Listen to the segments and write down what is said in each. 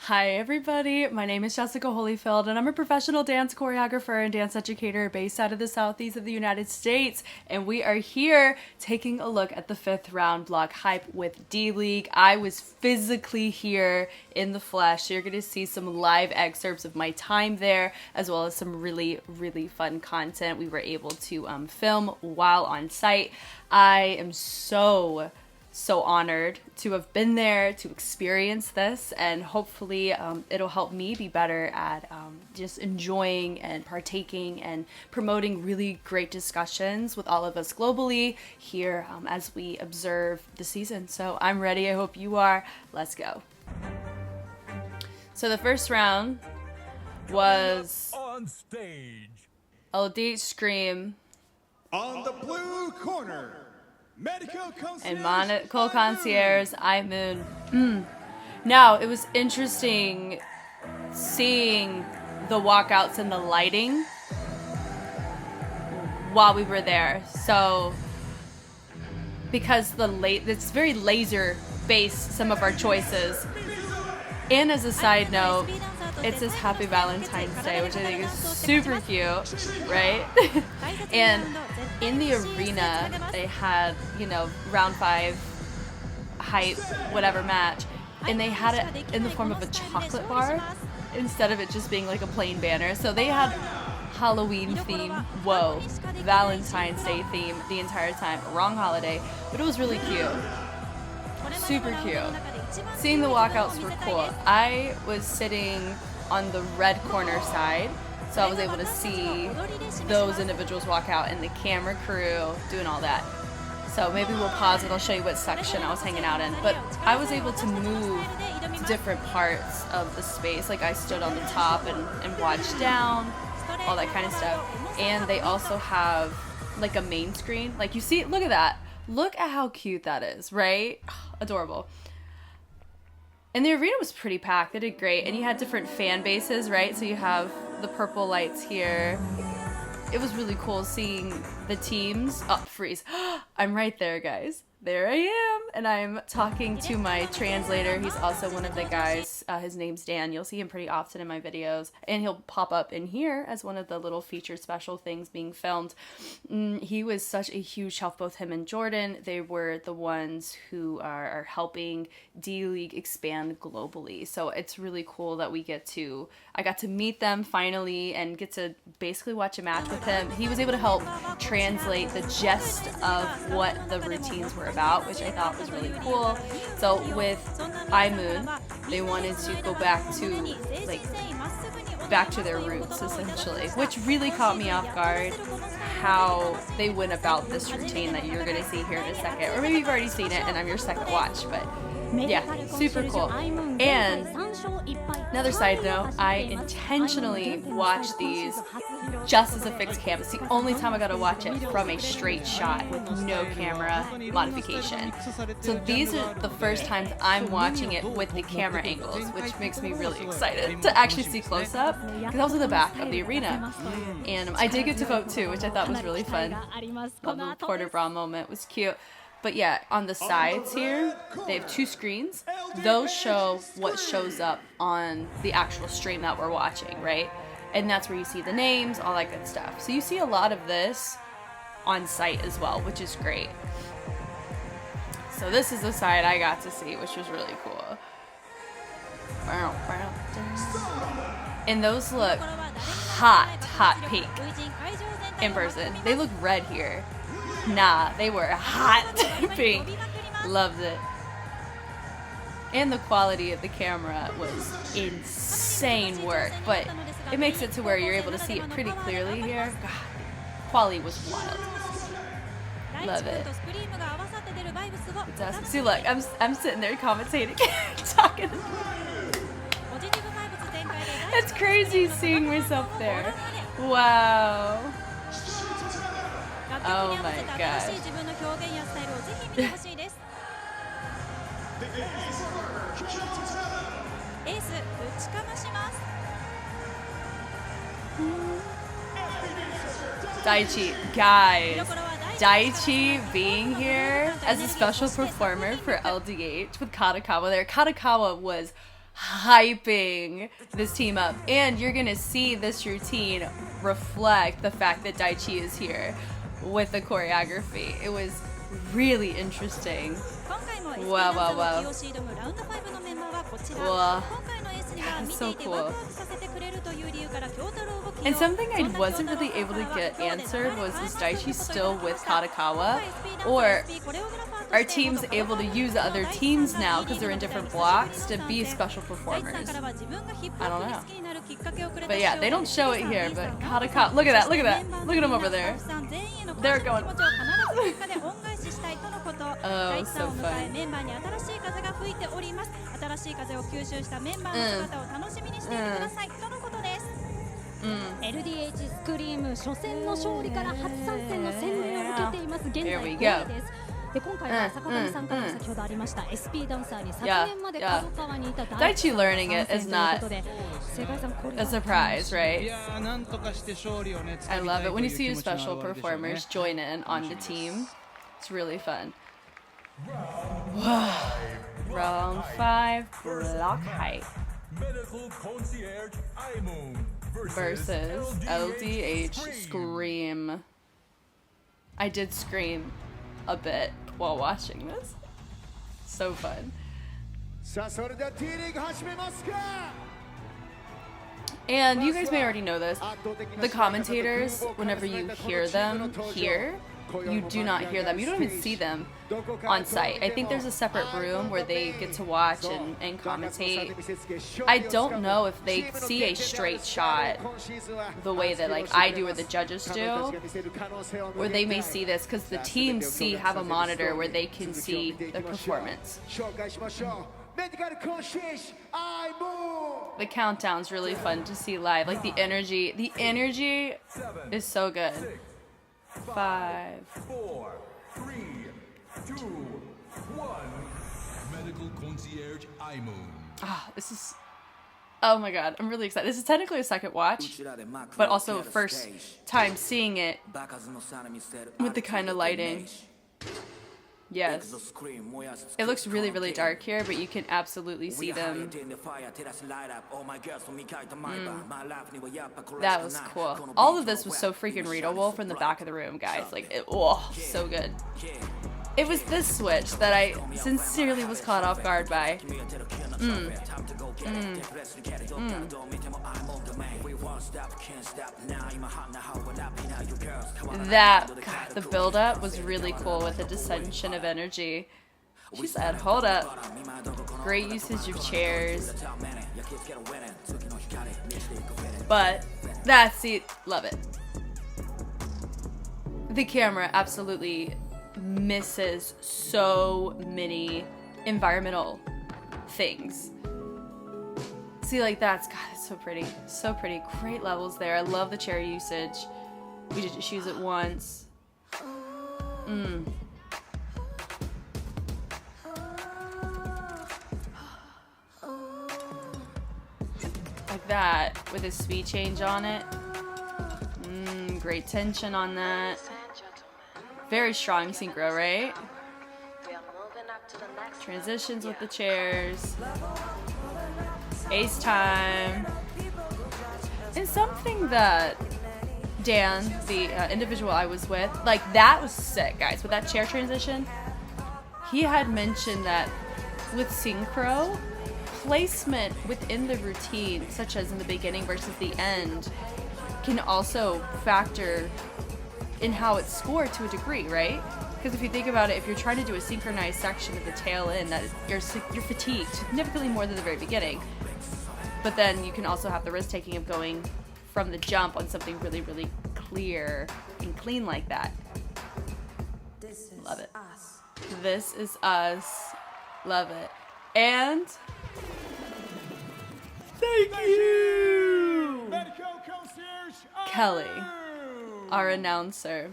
Hi everybody, my name is Jessica Holyfield and I'm a professional dance choreographer and dance educator based out of the southeast of the United States, and we are here taking a look at the 5th round block hype with D.League. I was physically here in the flesh, so you're going to see some live excerpts of my time there as well as some really fun content we were able to film while on site. I am so honored to have been there, to experience this, and hopefully it'll help me be better at just enjoying and partaking and promoting really great discussions with all of us globally here as we observe the season. So I'm ready. I hope you are. Let's go. So the first round was on stage. LD Scream On the blue corner, medical concierge imoon. Now, it was interesting seeing the walkouts and the lighting while we were there. So, because it's very laser based, some of our choices. And as a side note, it says Happy Valentine's Day, which I think is super cute, right? And in the arena, they had, round 5 hype, whatever match, and they had it in the form of a chocolate bar instead of it just being like a plain banner. So they had Halloween theme, Valentine's Day theme the entire time. Wrong holiday, but it was really cute. Super cute. Seeing the walkouts were cool. I was sitting on the red corner side, so I was able to see those individuals walk out and the camera crew doing all that. So maybe we'll pause and I'll show you what section I was hanging out in. But I was able to move to different parts of the space. Like I stood on the top and watched down, all that kind of stuff. And they also have like a main screen. Like you see, look at that. Look at how cute that is, right? Adorable. And the arena was pretty packed. They did great. And you had different fan bases, right? So you have the purple lights here. It was really cool seeing the teams. Oh, freeze. I'm right there, guys. There I am. And I'm talking to my translator. He's also one of the guys. His name's Dan. You'll see him pretty often in my videos. And he'll pop up in here as one of the little featured special things being filmed. He was such a huge help, both him and Jordan. They were the ones who are helping D.League expand globally. So it's really cool that I got to meet them finally and get to basically watch a match with him. He was able to help translate the gist of what the routines were about, which I thought was really cool. So with imoon, they wanted to go back to their roots essentially, which really caught me off guard how they went about this routine that you're going to see here in a second, or maybe you've already seen it and I'm your second watch, but yeah, super cool. And another side note, I intentionally watched these just as a fixed cam. It's the only time I got to watch it from a straight shot with no camera modification. So these are the first times I'm watching it with the camera angles, which makes me really excited to actually see close up, because I was in the back of the arena. And I did get to vote too, which I thought was really fun. Love the Porter Bra moment, was cute. But yeah, on the sides here, they have 2 screens. Those show what shows up on the actual stream that we're watching, right? And that's where you see the names, all that good stuff. So you see a lot of this on site as well, which is great. So this is the side I got to see, which was really cool. And those look hot pink in person. They look red here. Nah, they were hot pink. Loved it. And the quality of the camera was insane work, but it makes it to where you're able to see it pretty clearly here. God, quality was wild. Love it. Fantastic. See, look, I'm sitting there commentating, talking. It's crazy seeing myself there. Wow. Oh my gosh. Daichi, guys, Daichi being here as a special performer for LDH with Katakawa there. Katakawa was hyping this team up. And you're gonna see this routine reflect the fact that Daichi is here with the choreography. It was really interesting. Wow, wow, wow. Wow. That's so cool. And something I wasn't really able to get answered was, is Daichi still with Kadakawa? Or are teams able to use other teams now because they're in different blocks to be special performers? I don't know. But yeah, they don't show it here, but Kadakawa, look at that, look at that. Look at them over there. They're going. Oh, so fun. LDH スクリーム初戦の勝利から初参戦の洗礼を受けています。現在5位です。で今回は坂上さんからも先ほどありました SP ダンサーに昨年まで角川にいたDaichi learning it is not a surprise, right? I love it when you see your special performers join in on the team. It's really fun. Round 5 block height Medical concierge imoon versus LDH Scream. I did scream a bit while watching this. So fun. And you guys may already know this. The commentators, whenever you hear them here, you do not hear them. You don't even see them on site. I think there's a separate room where they get to watch and commentate. I don't know if they see a straight shot the way that like I do or the judges do, or they may see this because the teams have a monitor where they can see the performance. The countdown's really fun to see live. Like the energy is so good. 5, 4, 3, 2, 1 Medical concierge imoon. Ah, this is, oh my god, I'm really excited. This is technically a second watch, but also first time seeing it with the kind of lighting. Yes. It looks really, really dark here, but you can absolutely see them. That was cool. All of this was so freaking readable from the back of the room, guys. Like, oh, so good. It was this switch that I sincerely was caught off guard by. That, God, the build-up was really cool with the dissension of energy. She said, hold up. Great usage of chairs. But that's it. Love it. The camera absolutely misses so many environmental things. See, like that's, God, it's so pretty. So pretty. Great levels there. I love the chair usage. We did just use it once. Like that, with a speed change on it. Great tension on that. Very strong synchro, right? Transitions with the chairs. Ace time. And something that Dan, the individual I was with, like that was sick, guys. With that chair transition, he had mentioned that with synchro, placement within the routine, such as in the beginning versus the end, can also factor in how it's scored to a degree, right? Because if you think about it, if you're trying to do a synchronized section at the tail end, that you're fatigued significantly more than the very beginning. But then you can also have the risk taking of going from the jump on something really, really clear and clean like that. Love it. This is us. Love it. And thank you, Kelly, our announcer.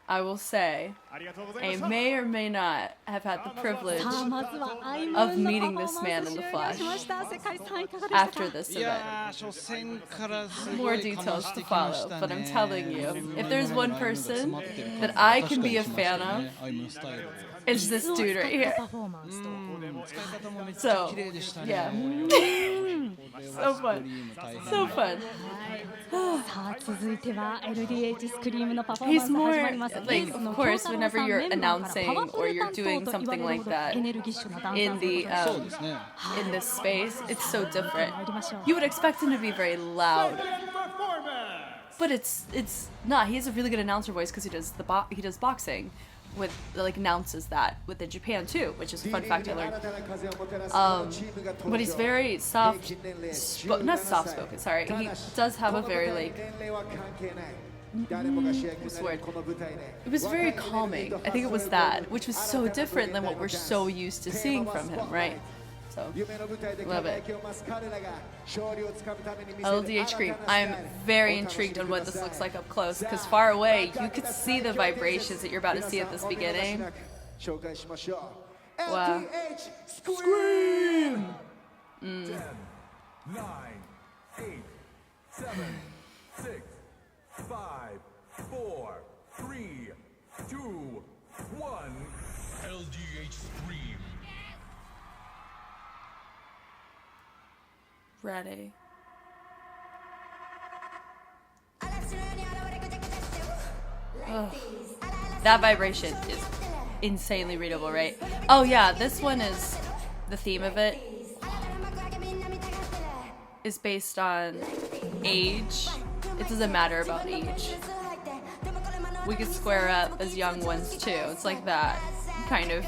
I will say, I may or may not have had the privilege of meeting this man in the flesh after this event. More details to follow, but I'm telling you, if there's one person that I can be a fan of, It's this dude right here. パフォーマンスと So, yeah. So fun. So fun. さあ続いては LDH スクリームのパフォーマン He's スが more 始まります。 like, of course, whenever you're announcing or you're doing something like that in this space, it's so different. You would expect him to be very loud, but it's not. He has a really good announcer voice because he does boxing. With like announces that within Japan too, which is a fun fact I learned. But he's very not soft spoken. Sorry, he does have a very like. What's the word? It was very calming. I think it was that, which was so different than what we're so used to seeing from him, right? So, love it. LDH Cream. I'm very intrigued on what this looks like up close, because far away, you could see the vibrations that you're about to see at this beginning. Wow. Scream! 10, 9, 8, 7, 6, 5, 4, 3, 2, 1. LDH Scream. Ready. Ugh. That vibration is insanely readable, right? Oh yeah, this one is the theme of it is based on age. It doesn't matter about age. We could square up as young ones too. It's like that kind of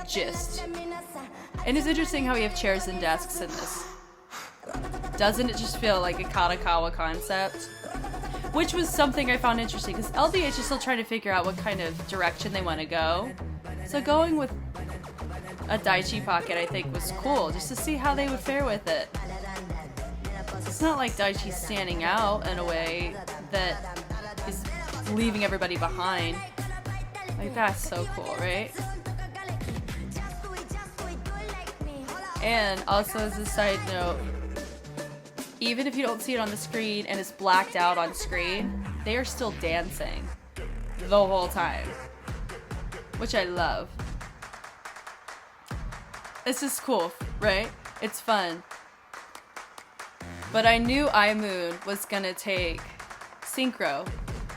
gist. And it's interesting how we have chairs and desks in this. Doesn't it just feel like a Katakawa concept? Which was something I found interesting, because LDH is still trying to figure out what kind of direction they want to go. So going with a Daichi pocket I think was cool, just to see how they would fare with it. It's not like Daichi's standing out in a way that is leaving everybody behind. Like, that's so cool, right? And also as a side note, even if you don't see it on the screen and it's blacked out on screen, they are still dancing the whole time, which I love. It's just cool, right? It's fun. But I knew imoon was gonna take synchro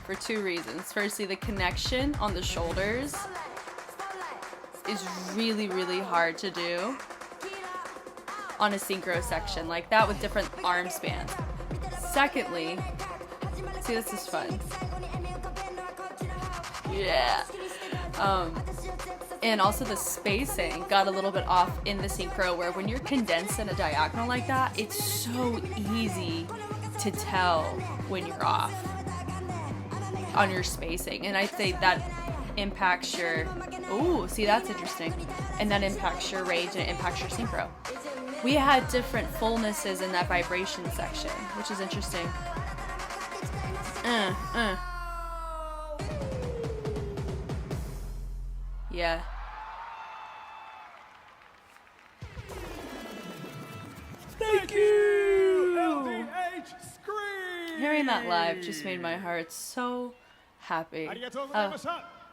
for two reasons. Firstly, the connection on the shoulders is really, really hard to do on a synchro section like that with different arm spans. Secondly, see, this is fun. Yeah. And also the spacing got a little bit off in the synchro, where when you're condensed in a diagonal like that, it's so easy to tell when you're off on your spacing. And I'd say that impacts your, ooh, see, that's interesting. And that impacts your range and it impacts your synchro. We had different fullnesses in that vibration section, which is interesting. Yeah. Thank you! LDH Scream! Hearing that live just made my heart so happy.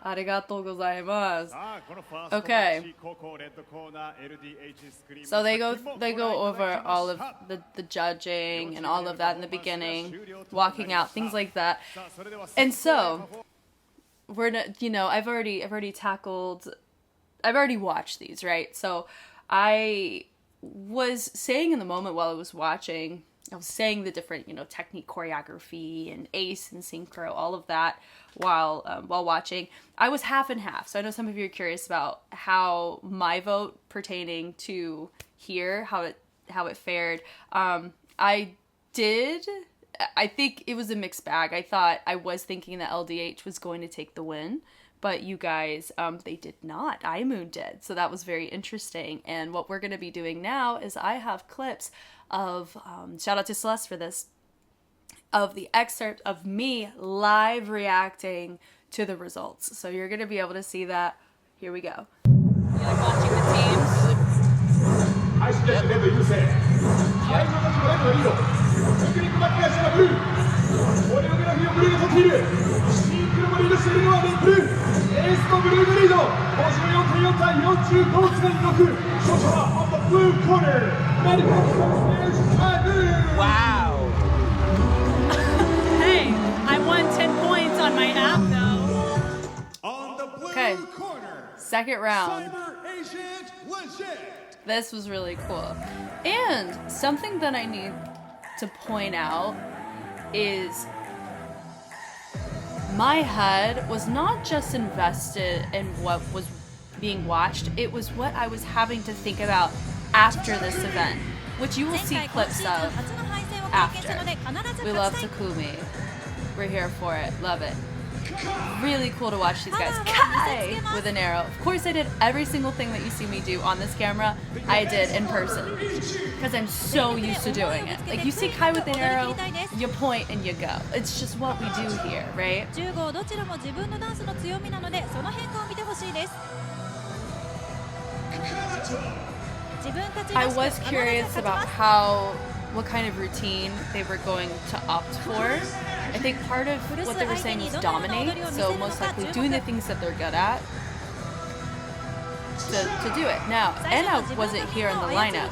Arigatou gozaimasu. Okay. So they go over all of the judging and all of that in the beginning, walking out, things like that. And so we're not, you know, I've already watched these, right? So I was saying in the moment while I was watching, I was saying the different, you know, technique, choreography, and ace and synchro, all of that while watching. I was half and half. So I know some of you are curious about how my vote pertaining to here, how it fared. I think it was a mixed bag. I was thinking that LDH was going to take the win, but you guys, they did not. imoon did. So that was very interesting. And what we're going to be doing now is I have clips of, shout out to Celeste for this, of the excerpt of me live reacting to the results. So you're going to be able to see that. Here we go. You're like watching the teams. Yep. On the blue corner, Wow. Hey, I won 10 points on my app though. on the blue Okay. corner, Second round. Cyber Agent Legit. This was really cool. And something that I need to point out is my head was not just invested in what was being watched, it was what I was having to think about after this event, which you will see clips of after. We love Takumi. We're here for it. Love it. Really cool to watch these guys Kai! With an arrow. Of course I did every single thing that you see me do on this camera, I did in person. Because I'm so used to doing it. Like you see Kai with an arrow, you point and you go. It's just what we do here, right? I was curious about what kind of routine they were going to opt for. I think part of what they were saying was dominate, so most likely doing the things that they're good at to do it. Now, Anna wasn't here in the lineup,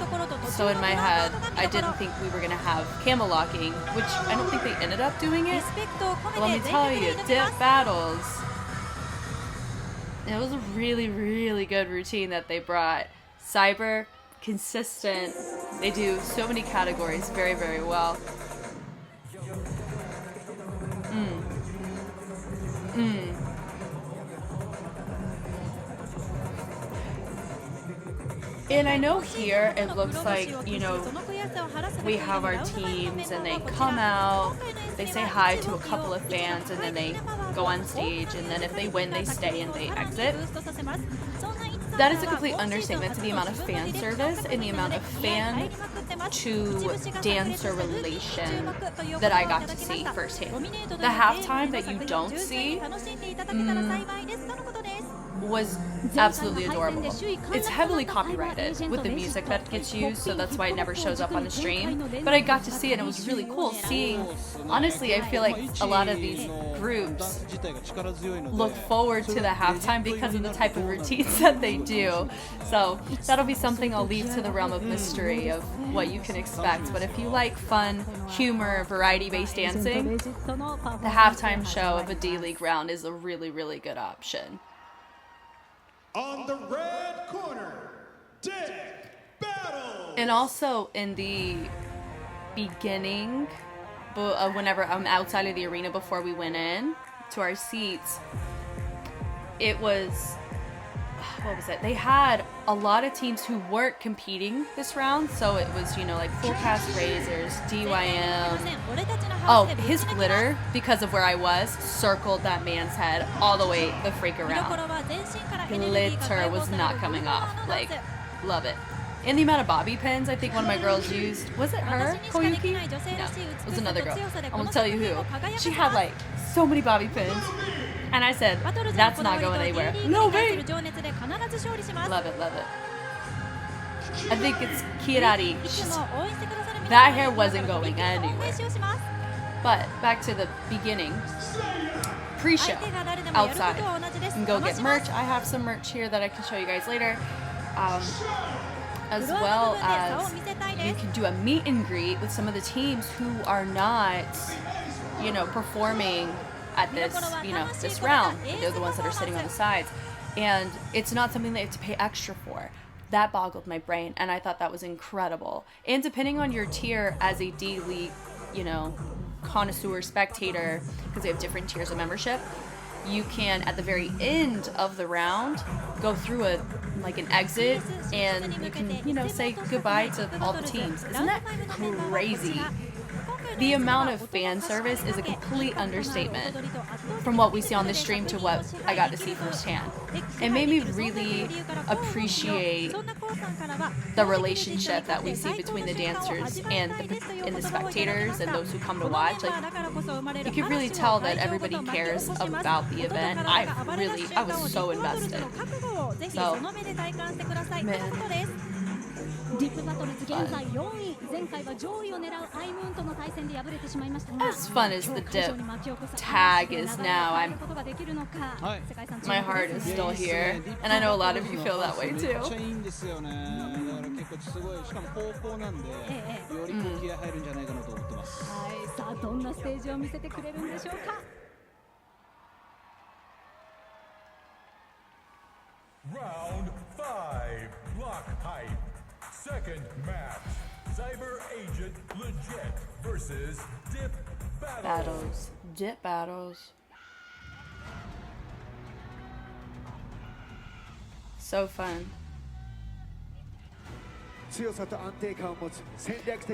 so in my head, I didn't think we were going to have camel locking, which I don't think they ended up doing it. But let me tell you, dip battles, it was a really, really good routine that they brought. Cyber, consistent. They do so many categories very, very well. And I know here it looks like, you know, we have our teams and they come out, they say hi to a couple of fans, and then they go on stage, and then if they win, they stay and they exit. That is a complete understatement to the amount of fan service and the amount of fan to dancer relation that I got to see firsthand. The halftime that you don't see was absolutely adorable. It's heavily copyrighted with the music that gets used, so that's why it never shows up on the stream. But I got to see it, and it was really cool seeing. Honestly, I feel like a lot of these groups look forward to the halftime because of the type of routines that they do. So that'll be something I'll leave to the realm of mystery of what you can expect. But if you like fun, humor, variety-based dancing, the halftime show of a D.League round is a really, really good option. On the red corner, Dick Battle. And also in the beginning, whenever I'm outside of the arena before we went in to our seats, it was, what was it? They had a lot of teams who weren't competing this round, so it was, you know, like Forecast Razors, DYM. Oh, his glitter, because of where I was, circled that man's head all the way the freak around. Glitter was not coming off. Like, love it. And the amount of bobby pins I think one of my girls used, was it her, Koyuki? No, it was another girl. I won't tell you who. She had like so many bobby pins. And I said, that's not going anywhere. No way! Love it, love it. I think it's Kirari. That hair wasn't going anywhere. But back to the beginning. Pre-show, outside. You can go get merch. I have some merch here that I can show you guys later. As well as you can do a meet and greet with some of the teams who are not, you know, performing at this, you know, this round. They're the ones that are sitting on the sides. And it's not something that you have to pay extra for. That boggled my brain, and I thought that was incredible. And depending on your tier as a D.League, you know, connoisseur spectator, because they have different tiers of membership, you can, at the very end of the round, go through an exit, and you can, you know, say goodbye to all the teams. Isn't that crazy? The amount of fan service is a complete understatement from what we see on the stream to what I got to see firsthand. It made me really appreciate the relationship that we see between the dancers and the spectators and those who come to watch. Like, you can really tell that everybody cares about the event. I was so invested. So, man. ディップバトルズ現在4位、前回は上位を狙うimoonとの対戦で敗れてしまいましたが、 As fun as the dip tag is now, my heart is still here, and I know a lot of you feel that way too. めっちゃいいんですよね。だから結構すごい、しかも高校なんで、よりこう気合入るんじゃないかなと思ってます。はい、さあどんなステージを見せてくれるんでしょうか。Round 5, block hype. Second match, Cyber Agent Legit versus Dip Battles. Dip battles. So fun.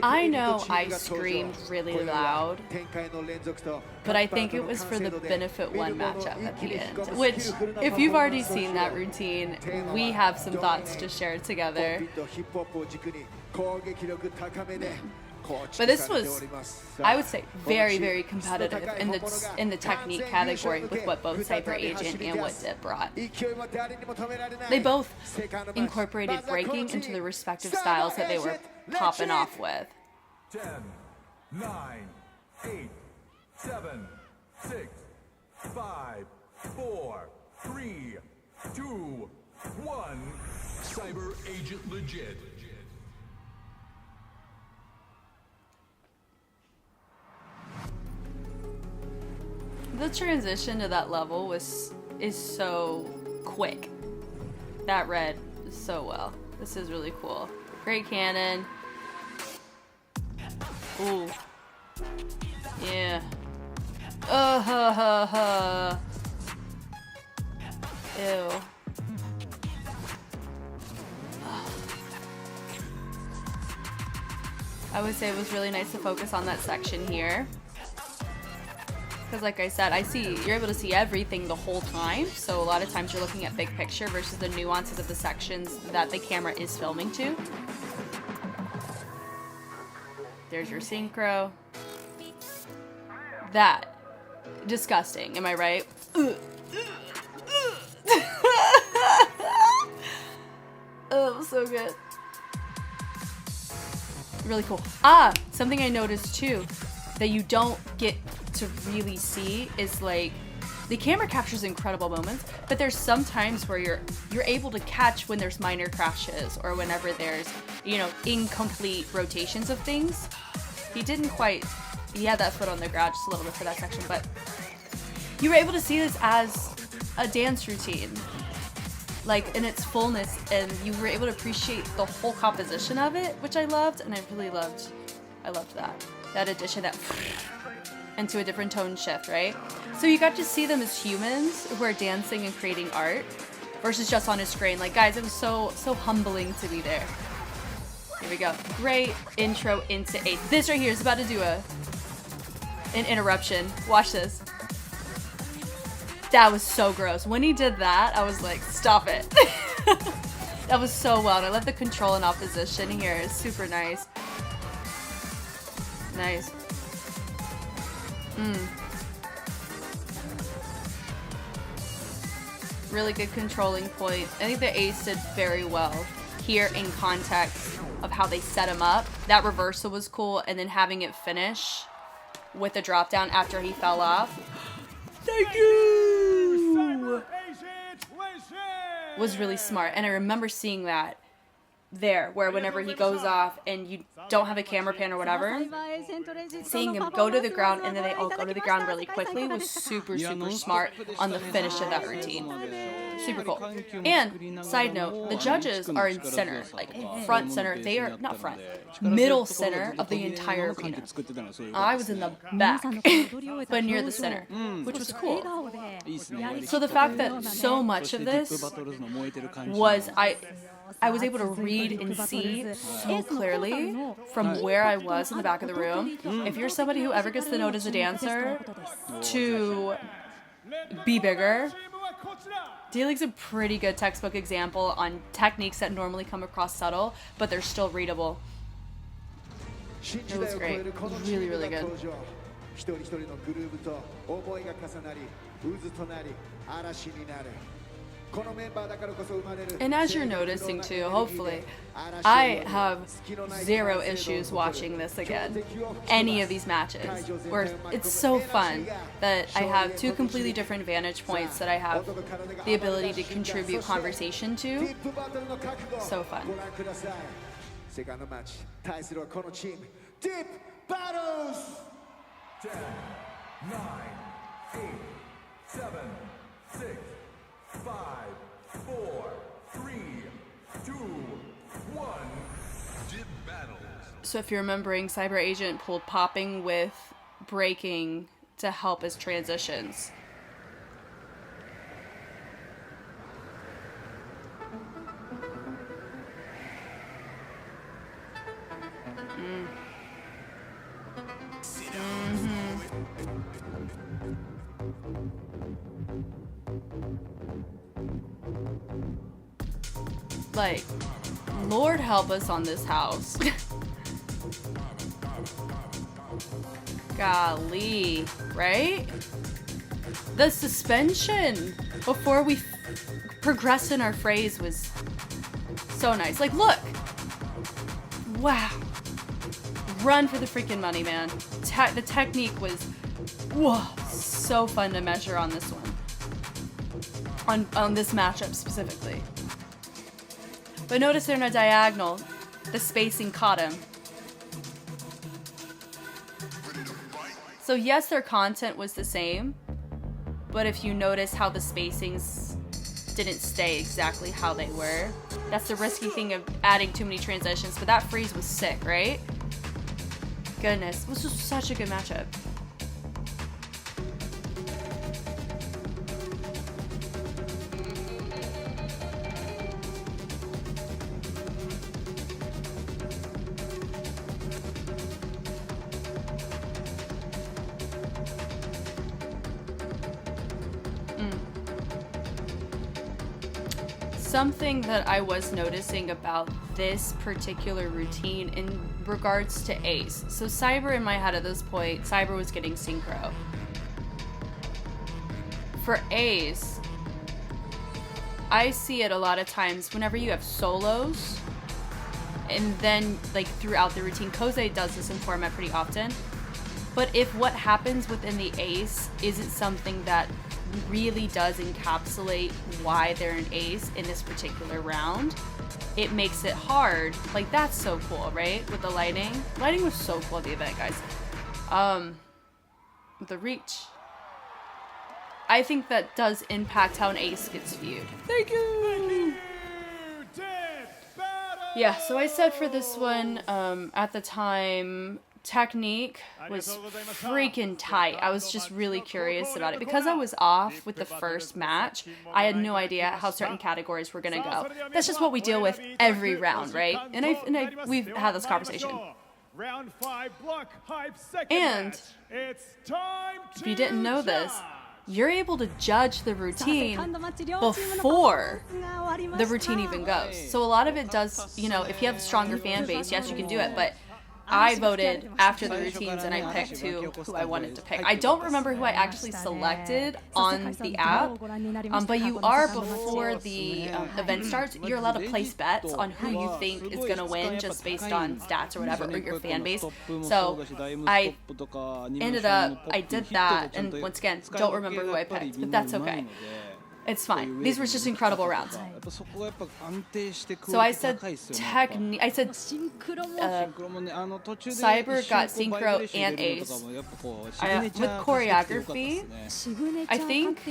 I know I screamed really loud, but I think it was for the Benefit 1 matchup at the end, which, if you've already seen that routine, we have some thoughts to share together. But this was, I would say, very, very competitive in the technique category with what both Cyber Agent and what Dip brought. They both incorporated breaking into the respective styles that they were popping off with. 10, 9, 8, 7, 6, 5, 4, 3, 2, 1. Cyber Agent Legit. The transition to that level is so quick. That read so well. This is really cool. Great cannon. Ooh. Yeah. Ha ha ha. Ew. I would say it was really nice to focus on that section here. Because like I said, you're able to see everything the whole time, so a lot of times you're looking at big picture versus the nuances of the sections that the camera is filming to. There's your synchro. That. Disgusting, am I right? Oh, it was so good. Really cool. Something I noticed too that you don't get to really see is like the camera captures incredible moments, but there's some times where you're able to catch when there's minor crashes or whenever there's, you know, incomplete rotations of things. He had that foot on the ground just a little bit for that section, but you were able to see this as a dance routine, like in its fullness, and you were able to appreciate the whole composition of it, which I loved, and I loved that addition, that into a different tone shift, right? So you got to see them as humans who are dancing and creating art versus just on a screen. Like, guys, it was so humbling to be there. Here we go. Great intro into 8. This right here is about to do an interruption. Watch this. That was so gross. When he did that, I was like, stop it. That was so well. And I love the control and opposition here. It's super nice. Nice. Really good controlling point. I think the ace did very well here in context of how they set him up. That reversal was cool, and then having it finish with the drop down after he fell off. Thank you! Was really smart, and I remember seeing that there, where whenever he goes off and you don't have a camera pan or whatever, seeing him go to the ground and then they all go to the ground really quickly was super smart on the finish of that routine. Super cool. And side note, the judges are in center, like front center. They are not front, middle center of the entire arena. I was in the back, but near the center, which was cool. So the fact that so much of this was I was able to read and see so clearly from where I was in the back of the room. If you're somebody who ever gets the note as a dancer to be bigger, D.League's a pretty good textbook example on techniques that normally come across subtle, but they're still readable. It was great. It was really, really good. And as you're noticing too, hopefully, I have zero issues watching this again. Any of these matches. Where it's so fun that I have two completely different vantage points that I have the ability to contribute conversation to. So fun. Second match, 対するはこのチーム Deep Battles! 10, 9, 8, 7, 6, 5, 4, 3, 2, 1. Deep Battles. So if you're remembering, Cyber Agent pulled popping with breaking to help his transitions. Like, Lord help us on this house. Golly, right? The suspension before we progressed in our phrase was so nice. Like, look! Wow. Run for the freaking money, man. The technique was, whoa, so fun to measure on this one. On this matchup specifically. But notice they're in a diagonal. The spacing caught him. So yes, their content was the same, but if you notice how the spacings didn't stay exactly how they were, that's the risky thing of adding too many transitions, but that freeze was sick, right? Goodness, this was such a good matchup. Something that I was noticing about this particular routine in regards to Ace. So Cyber, in my head at this point, Cyber was getting synchro. For Ace, I see it a lot of times whenever you have solos, and then like throughout the routine. Koze does this in format pretty often. But if what happens within the Ace isn't something that really does encapsulate why they're an ace in this particular round, it makes it hard. Like, that's so cool, right? With the lighting. Lighting was so cool at the event, guys. With the reach. I think that does impact how an ace gets viewed. Thank you! Yeah, so I said for this one, at the time, technique was freaking tight. I was just really curious about it. Because I was off with the first match, I had no idea how certain categories were gonna go. That's just what we deal with every round, right? And we've had this conversation. And if you didn't know this, you're able to judge the routine before the routine even goes. So a lot of it does, you know, if you have a stronger fan base, yes, you can do it, but I voted after the routines and I picked who I wanted to pick. I don't remember who I actually selected on the app, but you are, before the event starts, you're allowed to place bets on who you think is going to win just based on stats or whatever, or your fan base. So I ended up, I did that, and once again, don't remember who I picked, but that's okay. It's fine. These were just incredible rounds. So I said technique. I said Cyber got synchro and ace. With choreography, I think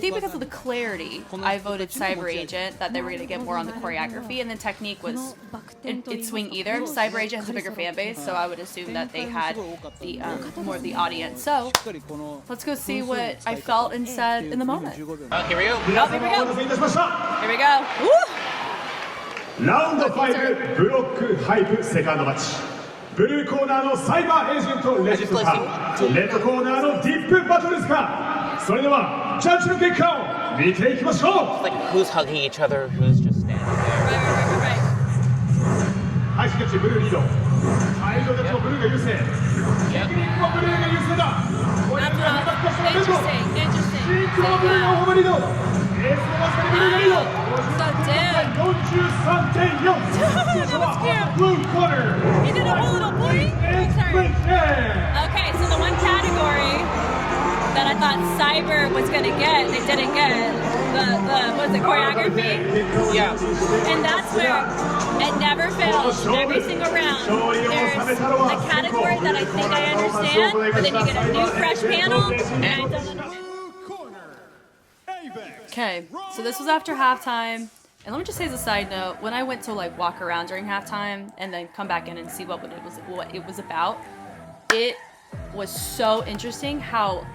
because of the clarity, I voted Cyber Agent, that they were going to get more on the choreography, and the technique was it swing either. Cyber Agent has a bigger fan base, so I would assume that they had the more of the audience. So let's go see what I felt and said in the moment. Here we go. Here we go. Woo! Round.5 ブロックハイプセカンドマッチ。ブルーコーナーのサイバーエージェントレッドか、レッドコーナーのディップバトルズか。それではジャッジの結果を見ていきましょう。Like who's hugging each other, who's just standing there. はい、しかしブルーリード。サイドたちのブルーが優勢。逆にもブルーが優勢だ。これがまた越したレッド。シンクロブルーがオーバーリード。Blue corner. He did a whole little point. Okay, so the one category that I thought Cyber was gonna get, they didn't get was the choreography. Yeah. And that's where it never fails. Every single round, there's a category that I think I understand, but then you get a new fresh panel, and I don't understand. Okay, so this was after halftime. And let me just say as a side note, when I went to like walk around during halftime and then come back in and see what it was about, it was so interesting how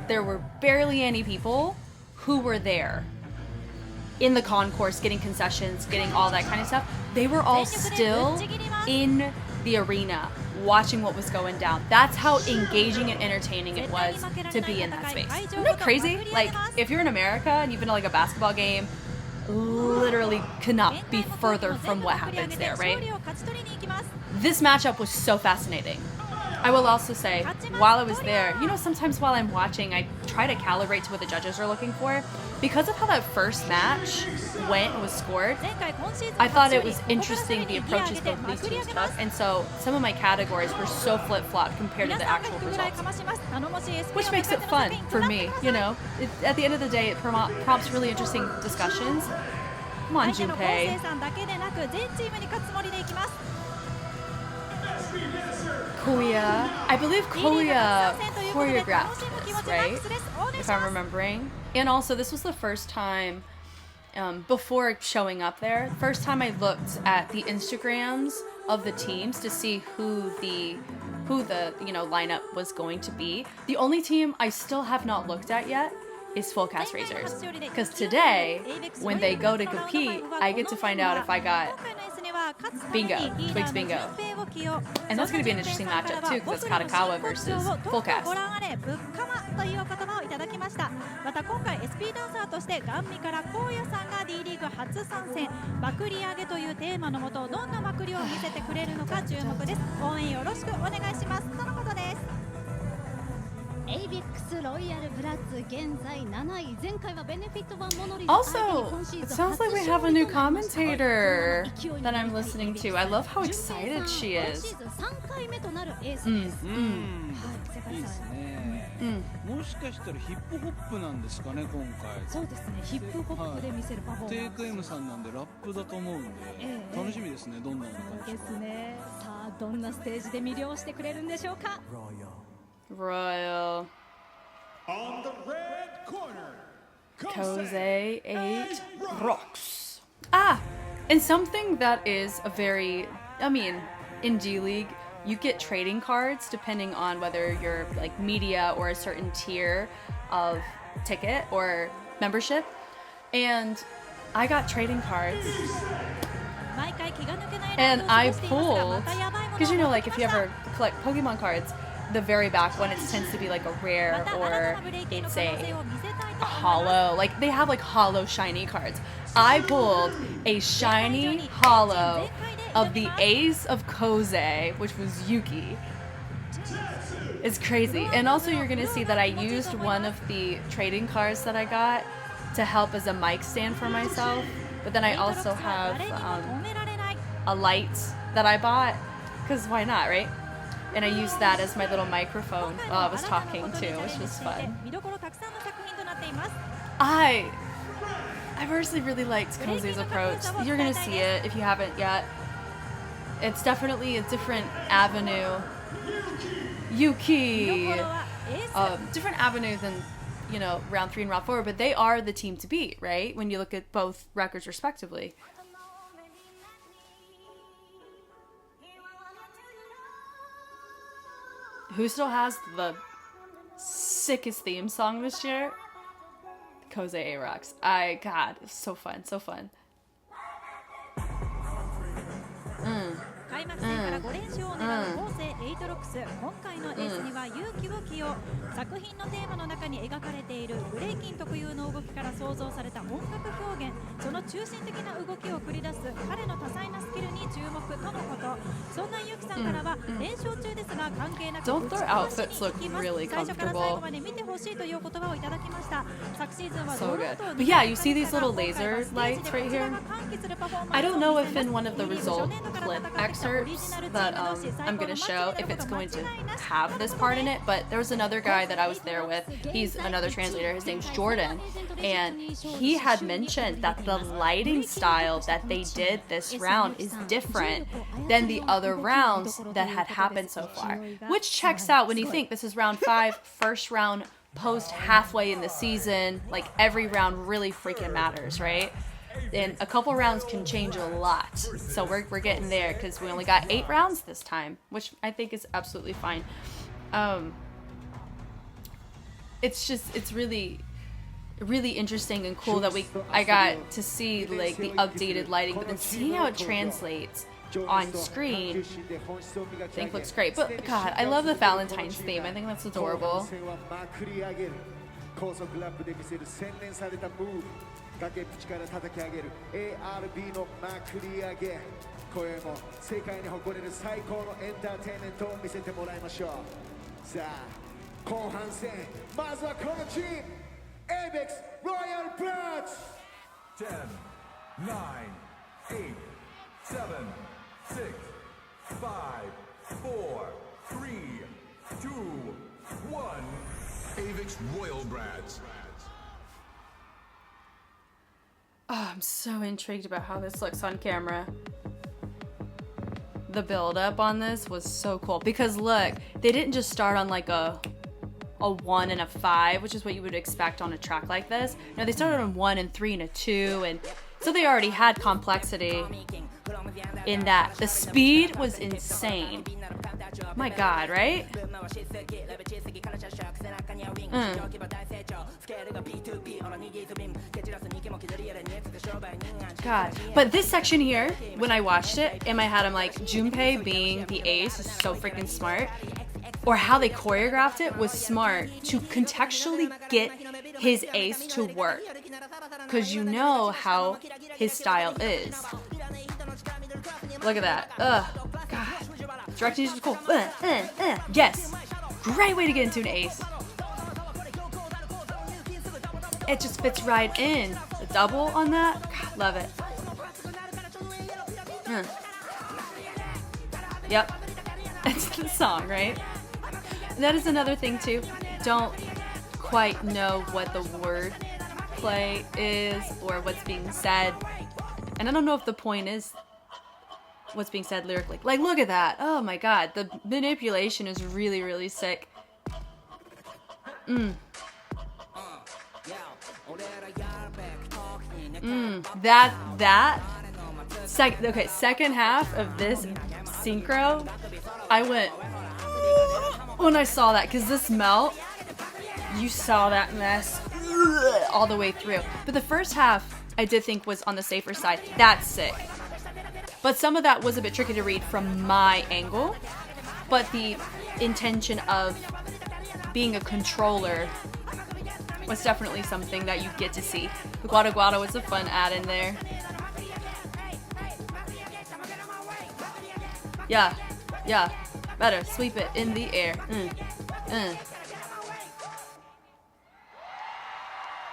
there were barely any people who were there in the concourse, getting concessions, getting all that kind of stuff. They were all still in the arena watching what was going down. That's how engaging and entertaining it was to be in that space. Isn't that crazy? Like, if you're in America and you've been to like a basketball game, literally could not be further from what happens there, right? This matchup was so fascinating. I will also say, while I was there, you know, sometimes while I'm watching, I try to calibrate to what the judges are looking for. Because of how that first match went and was scored, I thought it was interesting the approaches both these teams took, and so some of my categories were so flip-flopped compared to the actual results. Which makes it fun for me, you know? At the end of the day, it prompts really interesting discussions. Come on, Junpei. Koya. I believe Koya choreographed this, right? If I'm remembering. And also, this was the first time, before showing up there, first time I looked at the Instagrams of the teams to see who the lineup was going to be. The only team I still have not looked at yet is Full Cast Razors. Because today, when they go to compete, I get to find out if I got Bingo, Twigs Bingo. And that's going to be an interesting matchup too, because it's Katakawa versus Full Cast. また今回 SP ダンサーとしてガンミからこうやさんが D リーグ初参戦まくり上げというテーマのもとどんなまくりを見せてくれるのか注目です応援よろしくお願いしますとのことです ABEX ロイヤルブラッツ現在7位前回はベネフィット1モノリ Also, it sounds like we have a new commentator that I'm listening to. I love how excited she is. 3回目となるエースです。いいですね。もしかしたらヒップホップなんですかね今回。そうですね。ヒップホップで見せるパフォーマンス。テイク M さんなんでラップだと思うんで楽しみですね。どんなのか。ですね。さあどんなステージで魅了してくれるんでしょうか。Royal. On the red corner, Kose 8 rocks. Ah, and something that is a very, I mean, in D.League, you get trading cards depending on whether you're like media or a certain tier of ticket or membership. And I got trading cards. And I pulled, because you know, like if you ever collect Pokemon cards, the very back one, it tends to be like a rare or it's a hollow. Like they have like hollow shiny cards. I pulled a shiny hollow of the Ace of Kose, which was Yuki. It's crazy. And also you're going to see that I used one of the trading cards that I got to help as a mic stand for myself. But then I also have a light that I bought, because why not, right? And I used that as my little microphone while I was talking too, which was fun. I personally really liked Kose's approach. You're gonna see it if you haven't yet. It's definitely a different avenue. Yuki! Different avenue than, you know, round 3 and round 4, but they are the team to beat, right? When you look at both records respectively. Who still has the sickest theme song this year? Kose A-Rocks. God, it's so fun, so fun. から5連勝を狙う法政エイトロックス。今回のエースには勇気を起用。作品のテーマの中に描かれているブレイキン特有の動きから創造された音楽表現、その中心的な動きを繰り出す彼の多彩なスキルに注目とのこと。そんなゆきさんからは、連勝中ですが関係なく Don't their outfits look really 最初から最後 comfortable? まで見てほしいという言葉をいただきました。昨シーズンは So good. But yeah, you see these little laser lights right here? I don't know if in one of the result clip excerpts that I'm going to show if it's going to have this part in it, but there was another guy that I was there with. He's another translator. His name's Jordan, and he had mentioned that the lighting style that they did this round is different than the other rounds that had happened so far, which checks out when you think this is round 5, first round post halfway in the season. Like every round really freaking matters, right? And a couple rounds can change a lot, so we're getting there because we only got 8 rounds this time, which I think is absolutely fine. It's really interesting and cool that I got to see like the updated lighting, but then seeing how it translates on screen I think looks great. But God, I love the Valentine's theme. I think that's adorable. 崖っぷちから叩き上げる ARB のまくり上げ。今宵も世界に誇れる最高のエンターテインメントを見せてもらいましょう。さあ後半戦、まずはこのチーム ABEX Royal Bloods。 10, 9, 8, 7, 6, 5, 4, 3, 2, 1. ABEX Royal Bloods. Oh, I'm so intrigued about how this looks on camera. The build up on this was so cool because look, they didn't just start on like a 1 and a 5, which is what you would expect on a track like this. No, they started on 1 and 3 and a 2, and so they already had complexity in that. The speed was insane. My God, right? God, but this section here, when I watched it, in my head I'm like, Junpei being the ace is so freaking smart. Or how they choreographed it was smart to contextually get his ace to work. Because you know how his style is. Look at that. Ugh. God. Directing is cool. Yes. Great way to get into an ace. It just fits right in. The double on that. God, love it. Yep. It's the song, right? That is another thing too. Don't quite know what the word play is or what's being said. And I don't know if the point is what's being said lyrically. Like, look at that. Oh my God. The manipulation is really, really sick. Second half of this synchro, I went when I saw that, because this melt, you saw that mess all the way through. But the first half, I did think was on the safer side. That's sick. But some of that was a bit tricky to read from my angle. But the intention of being a controller was definitely something that you get to see. The Guada Guada was a fun add in there. Yeah, yeah. Better sweep it in the air.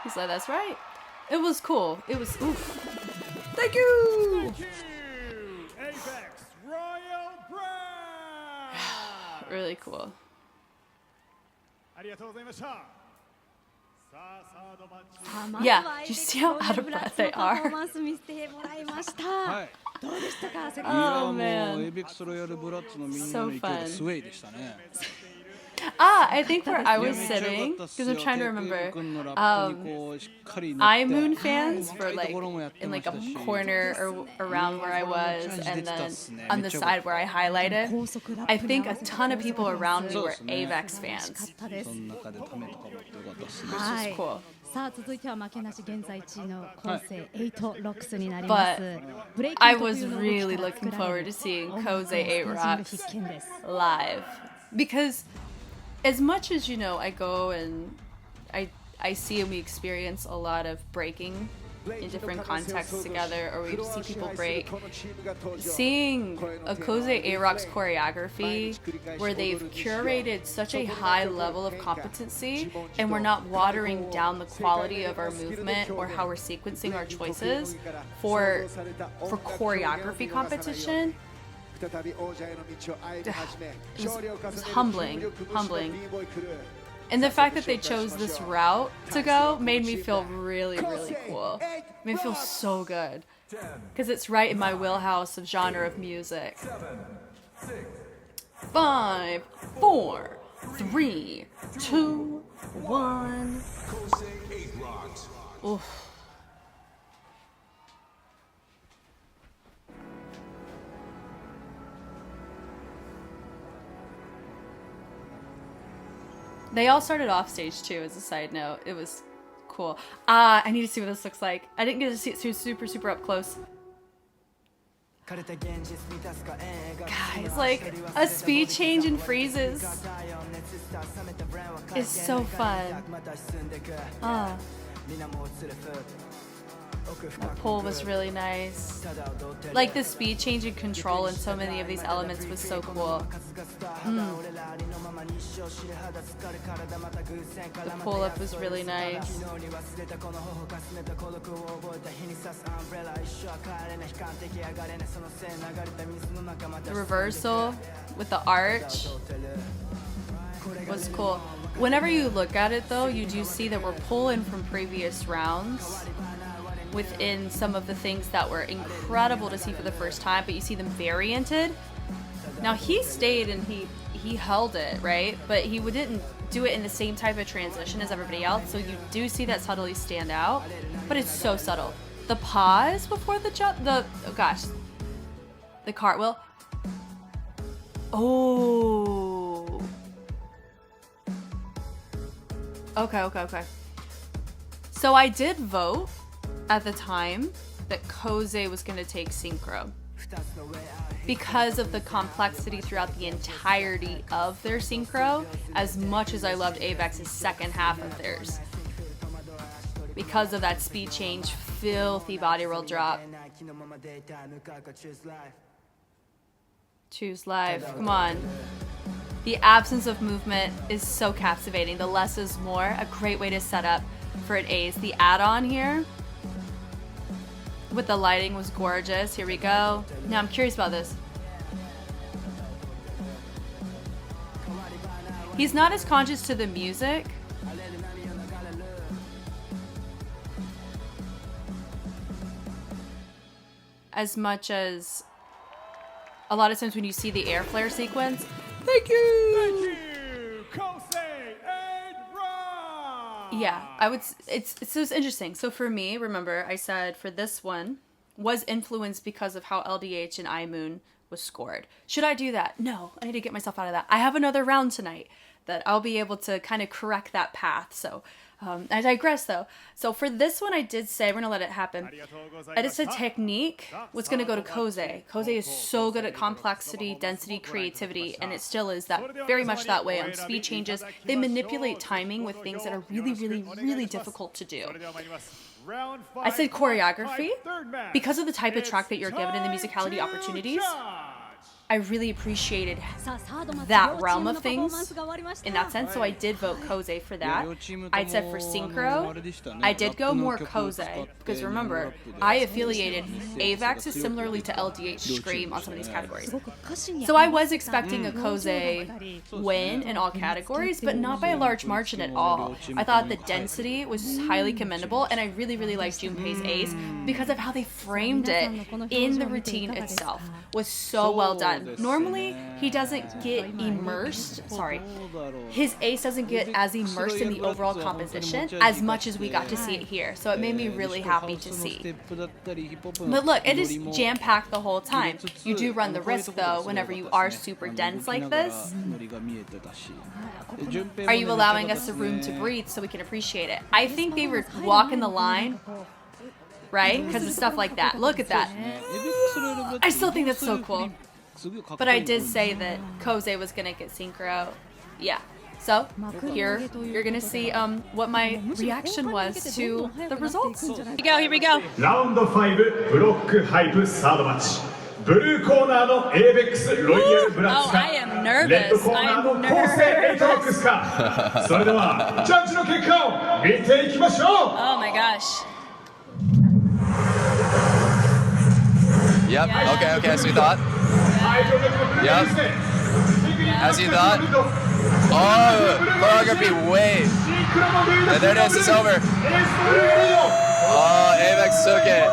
He said that's right. It was cool. It was oof. Thank you. ABEX Royal Bloods. Really cool. ありがとうございました。 Yeah, do you see how out of breath they are? Oh man, so fun. I think where I was sitting, because I'm trying to remember, imoon fans were like in like a corner or around where I was, and then on the side where I highlighted, I think a ton of people around me were ABEX fans. Which is cool. さあ続いては負けなし現在1位の構成8ロックスになります。 But I was really looking forward to seeing Koze 8 Rocks live because as much as you know I go and I see and we experience a lot of breaking in different contexts together, or we see people break. Seeing a Koze A-Rock's choreography where they've curated such a high level of competency and we're not watering down the quality of our movement or how we're sequencing our choices for choreography competition, it was humbling. And the fact that they chose this route to go made me feel really, really cool. Made me feel so good. Because it's right in my wheelhouse of genre of music. 5, 4, 3, 2, 1. Oof. They all started off stage 2 as a side note. It was cool. I need to see what this looks like. I didn't get to see it super up close. Guys, like a speed change in freezes is so fun. That pull was really nice. Like the speed change and control in so many of these elements was so cool. The pull up was really nice. The reversal with the arch was cool. Whenever you look at it though, you do see that we're pulling from previous rounds within some of the things that were incredible to see for the first time, but you see them varianted. Now he stayed and he held it, right? But he didn't do it in the same type of transition as everybody else, so you do see that subtly stand out, but it's so subtle. The pause before the jump, the cartwheel. Oh. Okay. So I did vote at the time that Koze was going to take synchro because of the complexity throughout the entirety of their synchro, as much as I loved Avex's second half of theirs. Because of that speed change, filthy body roll drop. Choose live. Come on. The absence of movement is so captivating. The less is more. A great way to set up for an Ace. The add-on here with the lighting was gorgeous. Here we go. Now I'm curious about this. He's not as conscious to the music. As much as a lot of times when you see the air flare sequence. Thank you! Koze 8 Rocks! Yeah, I would. It's interesting. So for me, remember, I said for this one was influenced because of how LDH and imoon was scored. Should I do that? No, I need to get myself out of that. I have another round tonight that I'll be able to kind of correct that path. So I digress though. So for this one, I did say we're gonna let it happen. I just said technique was gonna go to Koze. Koze is so good at complexity, density, creativity, and it still is that very much that way on speed changes. They manipulate timing with things that are really difficult to do. I said choreography because of the type of track that you're given and the musicality opportunities. I really appreciated that realm of things in that sense, so I did vote Koze for that. I said for synchro, I did go more Koze because remember, I affiliated Avex is similarly to LDH Scream on some of these categories. So I was expecting a Koze win in all categories, but not by a large margin at all. I thought the density was highly commendable, and I really liked Junpei's Ace because of how they framed it in the routine itself was so well done. one. Normally, he doesn't get immersed. Sorry. His ace doesn't get as immersed in the overall composition as much as we got to see it here. So it made me really happy to see. But look, it is jam-packed the whole time. You do run the risk, though, whenever you are super dense like this. Are you allowing us the room to breathe so we can appreciate it? I think they were walking the line, right? Because of stuff like that. Look at that. I still think that's so cool. But I did say that Kose was going to get synchro. Yeah. So, here, you're going to see what my reaction was to the results. Here we go. Round 5 ブロックハイプサードマッチ。ブルーコーナーの ABEX ロイヤルブラックスか、レッドコーナーの構成エイトロックスか。それではジャッジの結果を見ていきましょう。Oh my gosh. Yep. Okay. Okay. As you thought. Yep. As you thought. Oh, choreography way. And there it is. It's over. Oh, ABEX took it.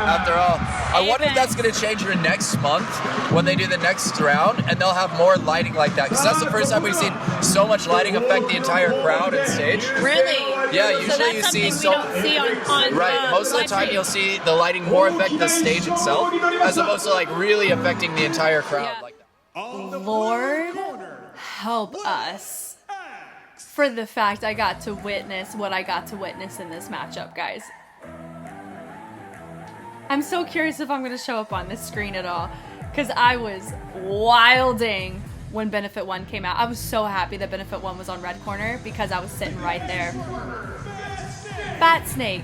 After all, I wonder if that's going to change for next month when they do the next round, and they'll have more lighting like that. Because that's the first time we've seen so much lighting affect the entire crowd and stage. Really? Yeah, usually you see so. We don't see on right. Most of the time you'll see the lighting more affect the stage itself, as opposed to like really affecting the entire crowd like that. Lord, help us for the fact I got to witness what I got to witness in this matchup, guys. I'm so curious if I'm going to show up on this screen at all, because I was wilding when Benefit 1 came out. I was so happy that Benefit 1 was on red corner because I was sitting right there. Fat Snake.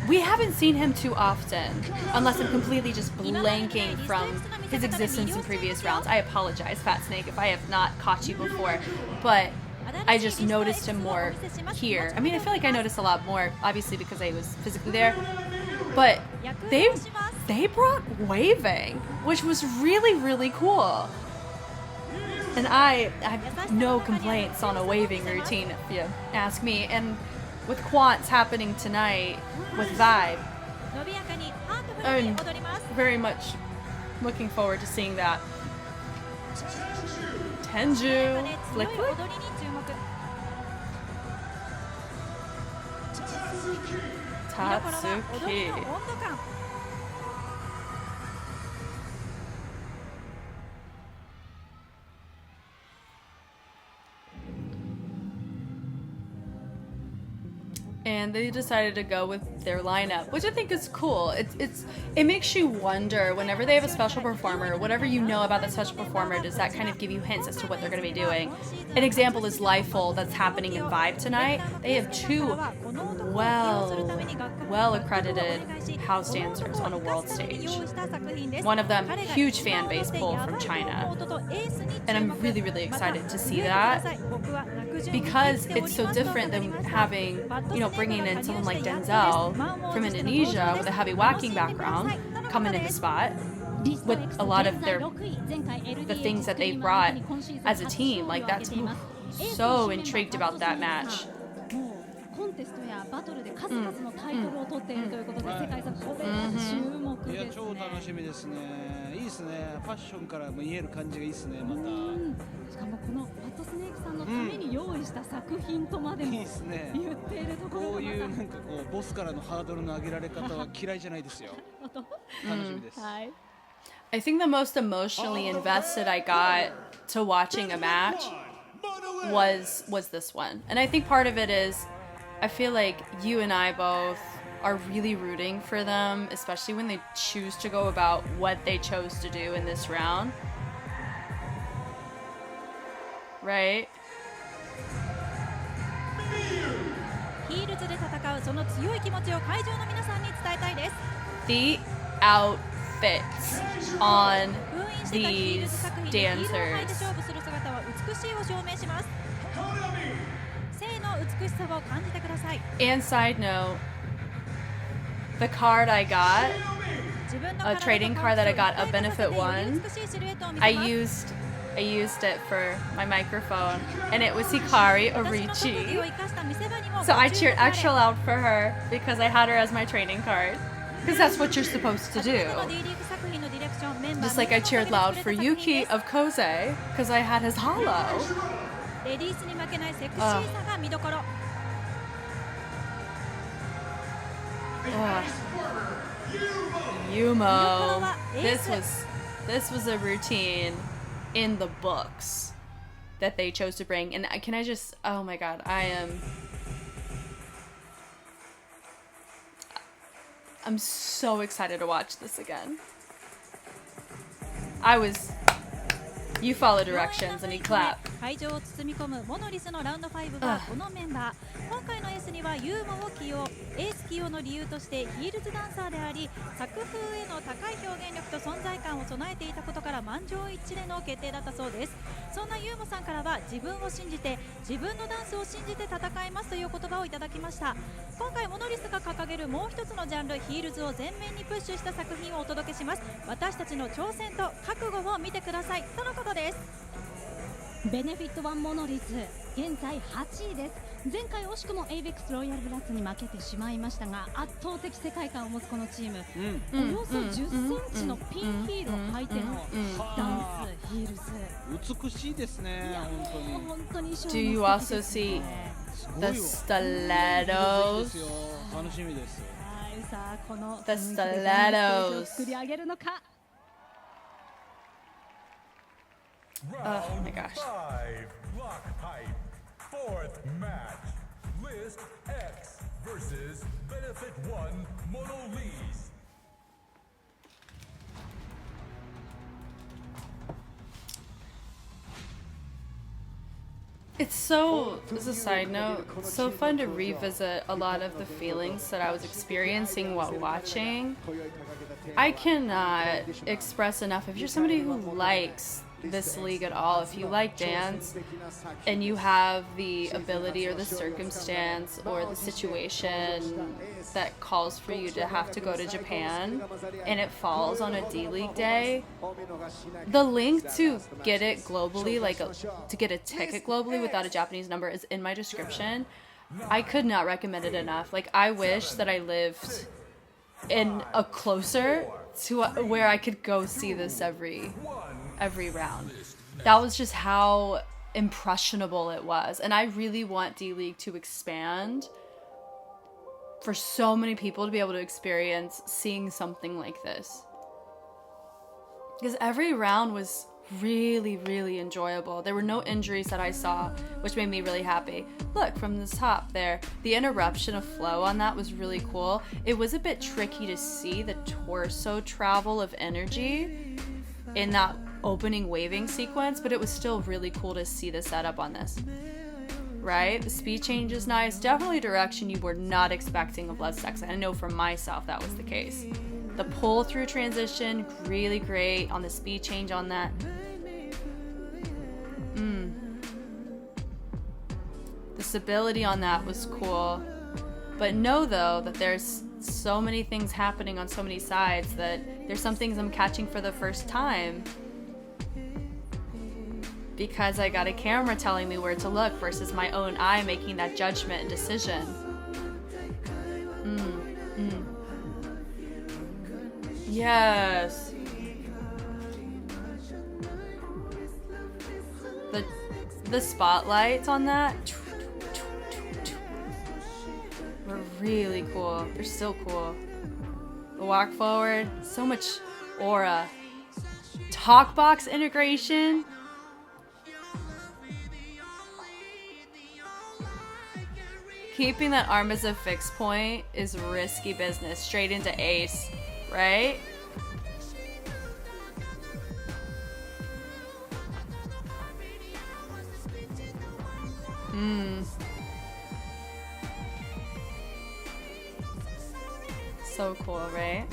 We haven't seen him too often, unless I'm completely just blanking from his existence in previous rounds. I apologize, Fat Snake, if I have not caught you before, but I just noticed him more here. I mean, I feel like I noticed a lot more, obviously, because I was physically there. But they brought waving, which was really, really cool. And I have no complaints on a waving routine, if you ask me. And with Quants happening tonight with Vibe, I'm very much looking forward to seeing that. Tenju, flick flick. Tatsuki. And they decided to go with their lineup, which I think is cool. It makes you wonder whenever they have a special performer, whatever you know about that special performer, does that kind of give you hints as to what they're going to be doing? An example is Lifeful that's happening in Vibe tonight. They have two well accredited house dancers on a world stage. One of them, huge fan base pull from China. And I'm really, really excited to see that because it's so different than having, you know, bringing in someone like Denzel from Indonesia with a heavy whacking background coming in the spot with a lot of the things that they brought as a team. Like, that's so intrigued about that match. コンテストやバトルで数々のタイトルを取っているということで、世界さんこれが注目ですね。いや超楽しみですね。いいですね。ファッションから見える感じがいいですね。また。しかもこのファットスネークさんのために用意した作品とまでも言っているところがまた。こういうなんかこうボスからのハードルの上げられ方は嫌いじゃないですよ。楽しみです。はい。I think the most emotionally invested I got to watching a match was this one, and I think part of it is. I feel like you and I both are really rooting for them, especially when they choose to go about what they chose to do in this round. Right? The outfits on these dancers. And side note, the card I got, a trading card that I got, a Benefit 1, I used I used it for my microphone, and it was Hikari Orichi. So I cheered extra loud for her because I had her as my trading card. Because that's what you're supposed to do. Just like I cheered loud for Yuki of Koze because I had his hollow. Yumo. This was a routine in the books that they chose to bring. And can I just, oh my god, I'm so excited to watch this again. You follow directions and you clap. 会場を包み込むモノリスのラウンド5はこのメンバー。今回のエースにはユーモを起用。エース起用の理由としてヒールズダンサーであり、作風への高い表現力と存在感を備えていたことから満場一致での決定だったそうです。そんなユーモさんからは自分を信じて、自分のダンスを信じて戦いますという言葉をいただきました。今回モノリスが掲げるもう一つのジャンルヒールズを全面にプッシュした作品をお届けします。私たちの挑戦と覚悟を見てくださいとのことです。ベネフィット1モノリス現在8位です。前回惜しくもエイベックスロイヤルブラッツに負けてしまいましたが、圧倒的世界観を持つこのチーム、およそ10センチのピンヒールを履いてのダンスヒールズ、美しいですね。本当に Do you also see the stilettos? 楽しみです。さあこの The stilettos 作り上げるのか。Oh my gosh. 5 block pipe. Fourth match. List X versus Benefit 1 Monolise. It's so, as a side note, it's so fun to revisit a lot of the feelings that I was experiencing while watching. I cannot express enough. If you're somebody who likes this league at all, if you like dance and you have the ability or the circumstance or the situation that calls for you to have to go to Japan and it falls on a D.League day, the link to get it globally, to get a ticket globally without a Japanese number, is in my description. I could not recommend it enough. I wish that I lived in a closer to where I could go see this every round. That was just how impressionable it was, and I really want D.League to expand for so many people to be able to experience seeing something like this, because every round was really, really enjoyable. There were no injuries that I saw, which made me really happy. Look, from the top there, the interruption of flow on that was really cool. It was a bit tricky to see the torso travel of energy in that opening waving sequence, but it was still really cool to see the setup on this. Right? The speed change is nice. Definitely direction you were not expecting of Let's Sex. I know for myself that was the case. The pull through transition, really great on the speed change on that. The stability on that was cool. But know though that there's so many things happening on so many sides that there's some things I'm catching for the first time because I got a camera telling me where to look versus my own eye making that judgment and decision. Yes. The spotlights on that were really cool. They're still cool. The walk forward, so much aura. Talk box integration. Keeping that arm as a fixed point is risky business. Straight into ace, right? So cool, right?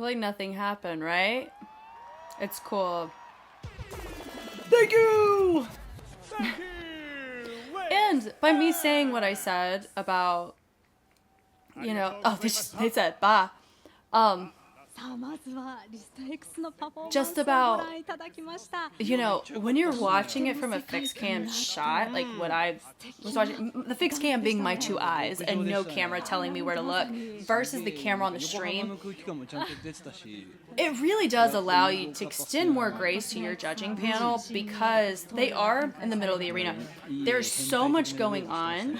Like nothing happened, right? It's cool. Thank you! And by me saying what I said about, you know, oh, they said, bah. Just about, you know, when you're watching it from a fixed cam shot, like what I was watching, the fixed cam being my two eyes and no camera telling me where to look, versus the camera on the stream, it really does allow you to extend more grace to your judging panel because they are in the middle of the arena. There's so much going on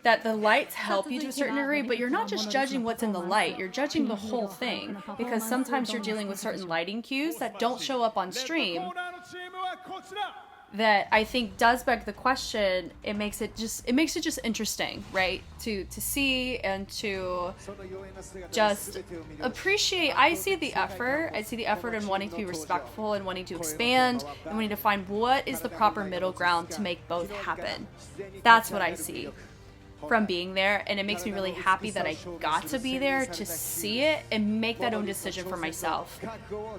that the lights help you to a certain degree, but you're not just judging what's in the light, you're judging the whole thing, because sometimes you're dealing with certain lighting cues that don't show up on stream that I think does beg the question. It makes it just interesting, right? To see and to just appreciate. I see the effort in wanting to be respectful and wanting to expand and wanting to find what is the proper middle ground to make both happen. That's what I see from being there, and it makes me really happy that I got to be there to see it and make that own decision for myself,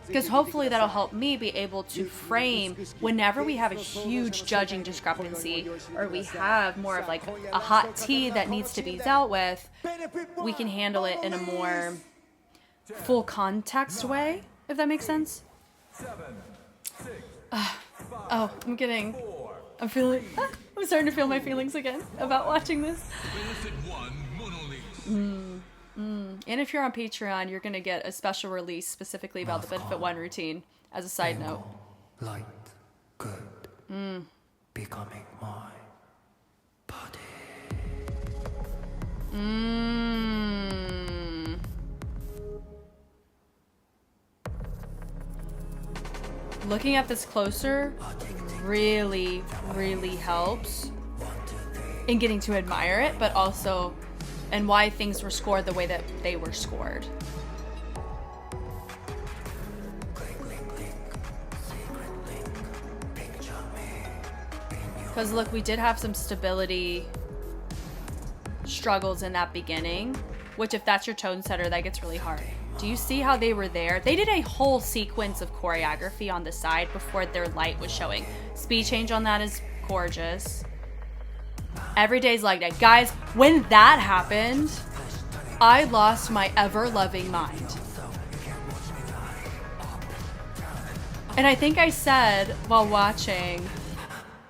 because hopefully that'll help me be able to frame whenever we have a huge judging discrepancy or we have more of like a hot tea that needs to be dealt with, we can handle it in a more full context way, if that makes sense. Oh, I'm starting to feel my feelings again about watching this. And if you're on Patreon, you're going to get a special release specifically about the Benefit 1 routine as a side note. Light, good, becoming my body. Looking at this closer really helps in getting to admire it, but also and why things were scored the way that they were scored. Because look, we did have some stability struggles in that beginning, which if that's your tone setter, that gets really hard. Do you see how they were there? They did a whole sequence of choreography on the side before their light was showing. Speed change on that is gorgeous. Every day's like that. Guys, when that happened, I lost my ever-loving mind. And I think I said while watching,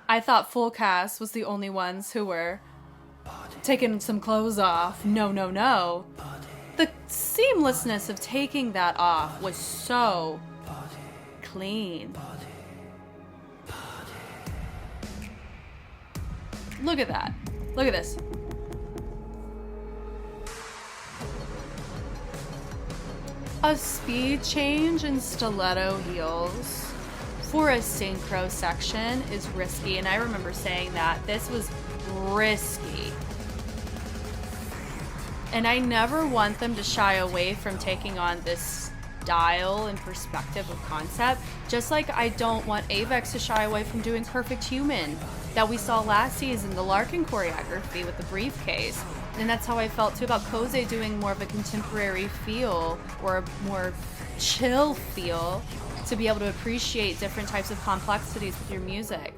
I thought full cast was the only ones who were taking some clothes off. No. The seamlessness of taking that off was so clean. Look at that. Look at this. A speed change in stiletto heels for a synchro section is risky, and I remember saying that this was risky. And I never want them to shy away from taking on this style and perspective of concept, just like I don't want Avex to shy away from doing Perfect Human that we saw last season, the Larkin choreography with the briefcase. And that's how I felt too about Koze doing more of a contemporary feel or a more chill feel to be able to appreciate different types of complexities with your music.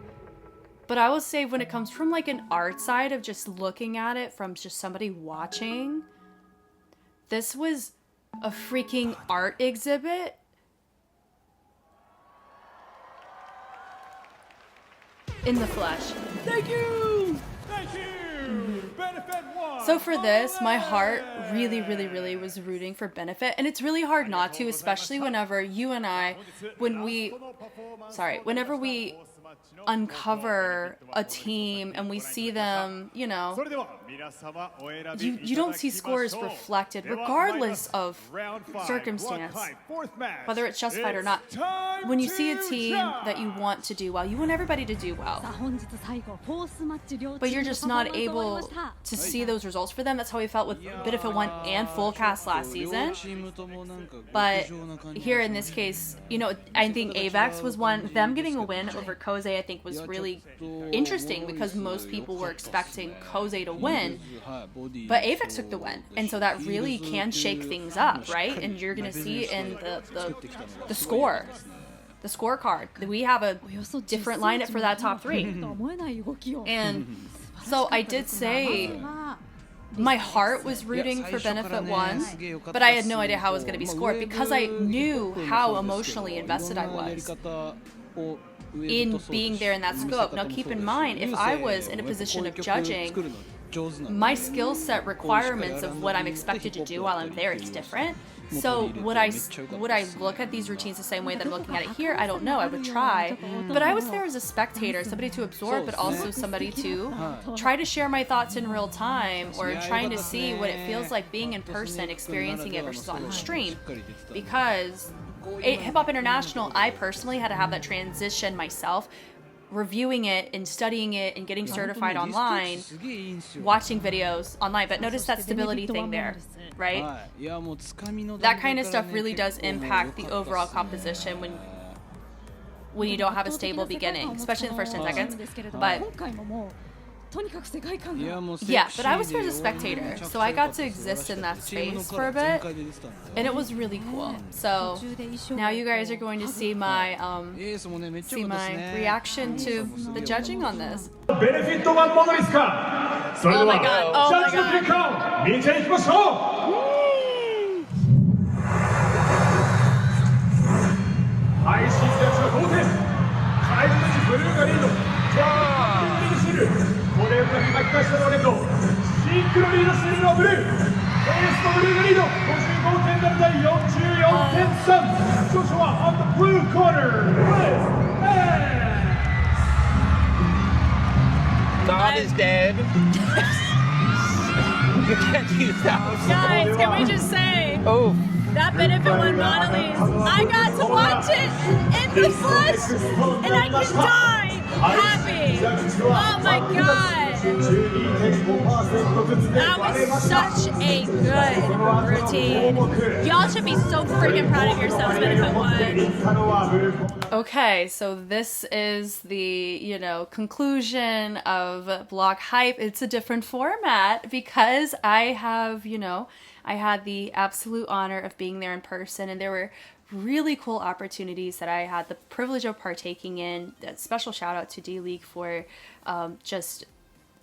But I will say when it comes from like an art side of just looking at it from just somebody watching, this was a freaking art exhibit. In the flesh. Thank you! Thank you! Benefit 1! So for this, my heart really was rooting for Benefit. And it's really hard not to, especially whenever you and I, whenever we uncover a team and we see them, you know, you don't see scores reflected regardless of circumstance, whether it's justified or not. When you see a team that you want to do well, you want everybody to do well, but you're just not able to see those results for them. That's how we felt with Benefit 1 and Full Cast last season. But here in this case, you know, I think Avex was one, them getting a win over Koze Koze, I think, was really interesting because most people were expecting Koze to win, but Avex took the win, and so that really can shake things up, right? And you're gonna see in the scorecard that we have a different lineup for that top 3. And so I did say my heart was rooting for Benefit 1, but I had no idea how it was going to be scored because I knew how emotionally invested I was in being there in that scope. Now keep in mind, if I was in a position of judging, my skill set requirements of what I'm expected to do while I'm there is different. So would I look at these routines the same way that I'm looking at it here? I don't know. I would try. But I was there as a spectator, somebody to absorb, but also somebody to try to share my thoughts in real time, or trying to see what it feels like being in person, experiencing it versus on stream. Because Hip Hop International, I personally had to have that transition myself, reviewing it and studying it and getting certified online, watching videos online. But notice that stability thing there, right? That kind of stuff really does impact the overall composition when you don't have a stable beginning, especially in the first 10 seconds. But yeah, but I was here as a spectator, so I got to exist in that space for a bit, and it was really cool. So now you guys are going to see my reaction to the judging on this. Oh my god! Oh my god! これをかき巻き返したのレッド、シンクロリードしているのはブルー、エースとブルーがリード、55.7対44.3、勝者は on the blue corner, God is dead. You can't use that. Guys, can we just say, that Benefit 1 Monolith, I got to watch it in the flesh, and I can die happy. Oh my god. That was such a good routine. Y'all should be so freaking proud of yourselves, Benefit 1. Okay, so this is the, conclusion of Block Hype. It's a different format because I have, I had the absolute honor of being there in person, and there were really cool opportunities that I had the privilege of partaking in. A special shout out to D.League for just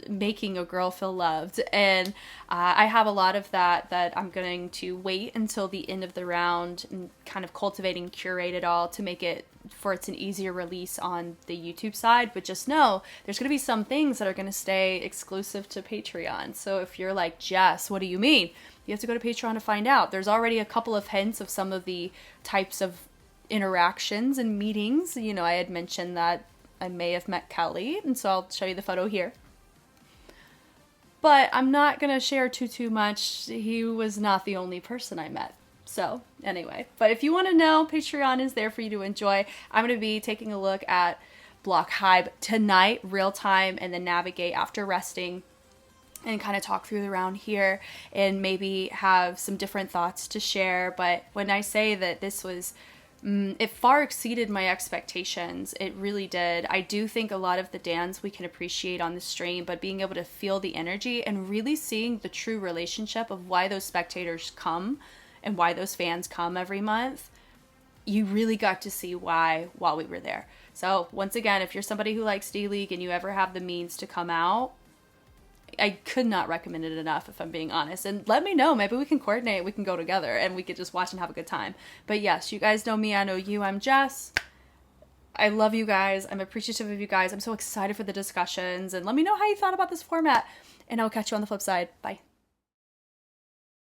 making a girl feel loved, and I have a lot of that I'm going to wait until the end of the round and kind of cultivate and curate it all to make it for it's an easier release on the YouTube side. But just know there's going to be some things that are going to stay exclusive to Patreon. So if you're like, Jess, what do you mean? You have to go to Patreon to find out. There's already a couple of hints of some of the types of interactions and meetings. I had mentioned that I may have met Kelly, and so I'll show you the photo here. But I'm not going to share too much. He was not the only person I met. So anyway, but if you want to know, Patreon is there for you to enjoy. I'm going to be taking a look at Block Hype tonight, real time, and then navigate after resting and kind of talk through the round here and maybe have some different thoughts to share. But when I say that this was, it far exceeded my expectations. It really did. I do think a lot of the dance we can appreciate on the stream, but being able to feel the energy and really seeing the true relationship of why those spectators come and why those fans come every month, you really got to see why while we were there. So once again, if you're somebody who likes D.League and you ever have the means to come out, I could not recommend it enough, if I'm being honest. And let me know. Maybe we can coordinate. We can go together and we could just watch and have a good time. But yes, you guys know me. I know you. I'm Jess. I love you guys. I'm appreciative of you guys. I'm so excited for the discussions. And let me know how you thought about this format. And I'll catch you on the flip side. Bye.